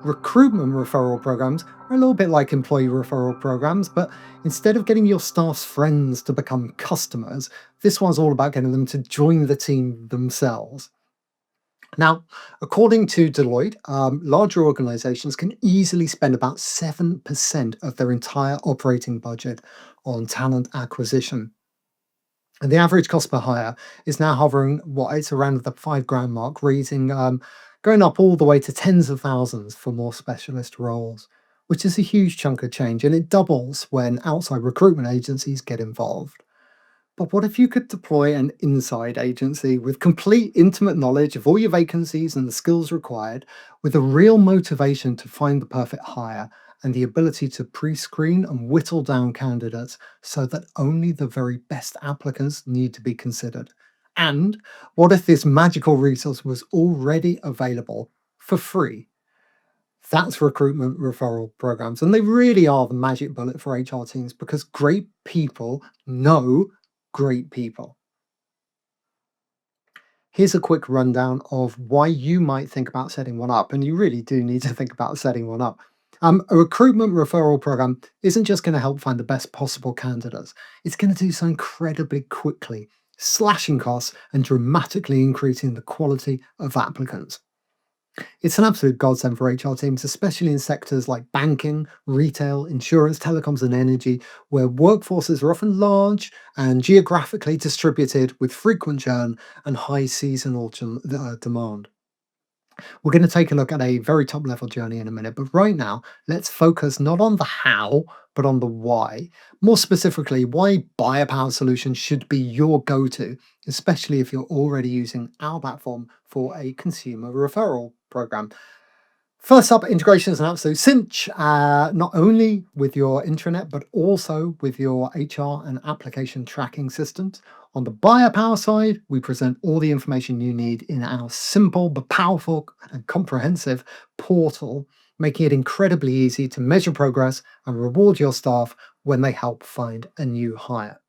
Recruitment referral programs are a little bit like employee referral programs, but instead of getting your staff's friends to become customers, this one's all about getting them to join the team themselves. Now, according to Deloitte, larger organizations can easily spend about 7% of their entire operating budget on talent acquisition. And the average cost per hire is now hovering, what, it's around the 5 grand mark, going up all the way to tens of thousands for more specialist roles, which is a huge chunk of change. And it doubles when outside recruitment agencies get involved. But what if you could deploy an inside agency with complete intimate knowledge of all your vacancies and the skills required, with a real motivation to find the perfect hire and the ability to pre screen and whittle down candidates so that only the very best applicants need to be considered? And what if this magical resource was already available for free? That's recruitment referral programs. And they really are the magic bullet for HR teams because great people know great people. Here's a quick rundown of why you might think about setting one up, and you really do need to think about setting one up. A recruitment referral program isn't just going to help find the best possible candidates, it's going to do so incredibly quickly, slashing costs and dramatically increasing the quality of applicants. It's an absolute godsend for HR teams, especially in sectors like banking, retail, insurance, telecoms, and energy, where workforces are often large and geographically distributed with frequent churn and high seasonal demand. We're going to take a look at a very top level journey in a minute, but right now, let's focus not on the how, but on the why. More specifically, why Buyapowa solutions should be your go to, especially if you're already using our platform for a consumer referral program. First up, integration is an absolute cinch, not only with your intranet, but also with your HR and application tracking systems. On the buyer power side, we present all the information you need in our simple but powerful and comprehensive portal, making it incredibly easy to measure progress and reward your staff when they help find a new hire.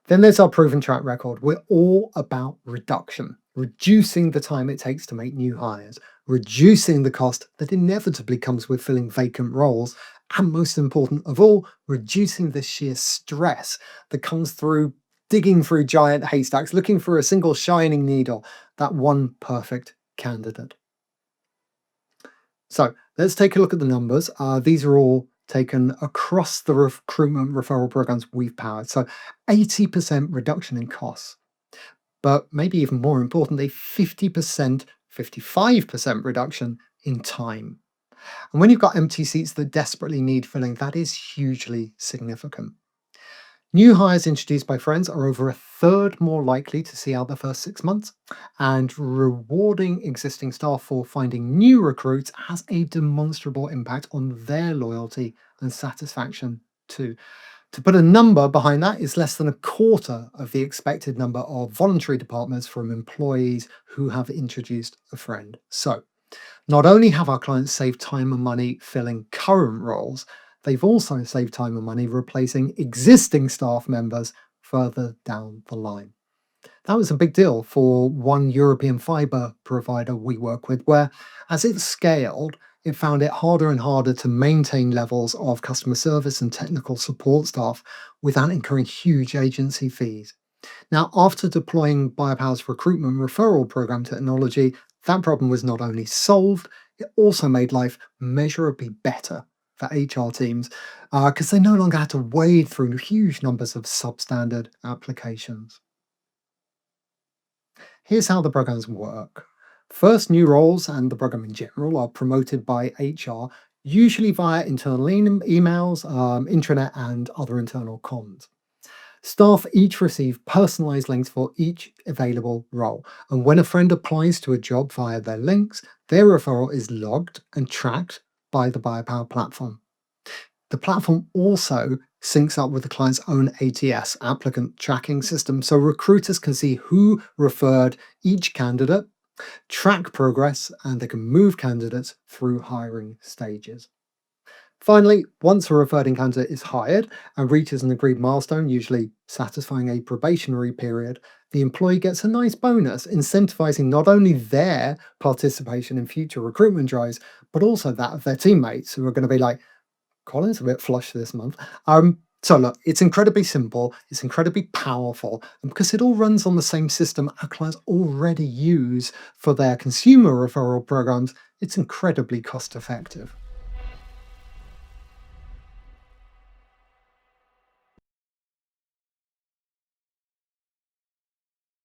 Then there's our proven track record. We're all about reducing the time it takes to make new hires, reducing the cost that inevitably comes with filling vacant roles, and most important of all, reducing the sheer stress that comes through digging through giant haystacks, looking for a single shining needle, that one perfect candidate. So let's take a look at the numbers. These are all taken across the recruitment referral programs we've powered. So 80% reduction in costs, but maybe even more importantly, 50%, 55% reduction in time. And when you've got empty seats that desperately need filling, that is hugely significant. New hires introduced by friends are over a third more likely to see out the first 6 months, and rewarding existing staff for finding new recruits has a demonstrable impact on their loyalty and satisfaction too. To put a number behind that, is less than a quarter of the expected number of voluntary departments from employees who have introduced a friend. So, not only have our clients saved time and money filling current roles, they've also saved time and money replacing existing staff members further down the line. That was a big deal for one European fibre provider we work with, where as it scaled, it found it harder and harder to maintain levels of customer service and technical support staff without incurring huge agency fees. Now, after deploying Buyapowa's recruitment referral program technology, that problem was not only solved, it also made life measurably better for HR teams because they no longer had to wade through huge numbers of substandard applications. Here's how the programs work. First, new roles and the program in general are promoted by HR, usually via internal emails, intranet, and other internal comms. Staff each receive personalized links for each available role, and when a friend applies to a job via their links, their referral is logged and tracked by the Buyapowa platform. The platform also syncs up with the client's own ATS, applicant tracking system, so recruiters can see who referred each candidate, track progress, and they can move candidates through hiring stages. Finally, once a referred candidate is hired and reaches an agreed milestone, usually satisfying a probationary period, the employee gets a nice bonus, incentivizing not only their participation in future recruitment drives, but also that of their teammates who are going to be like, Colin's a bit flush this month. So look, it's incredibly simple, it's incredibly powerful, and because it all runs on the same system our clients already use for their consumer referral programs, it's incredibly cost effective.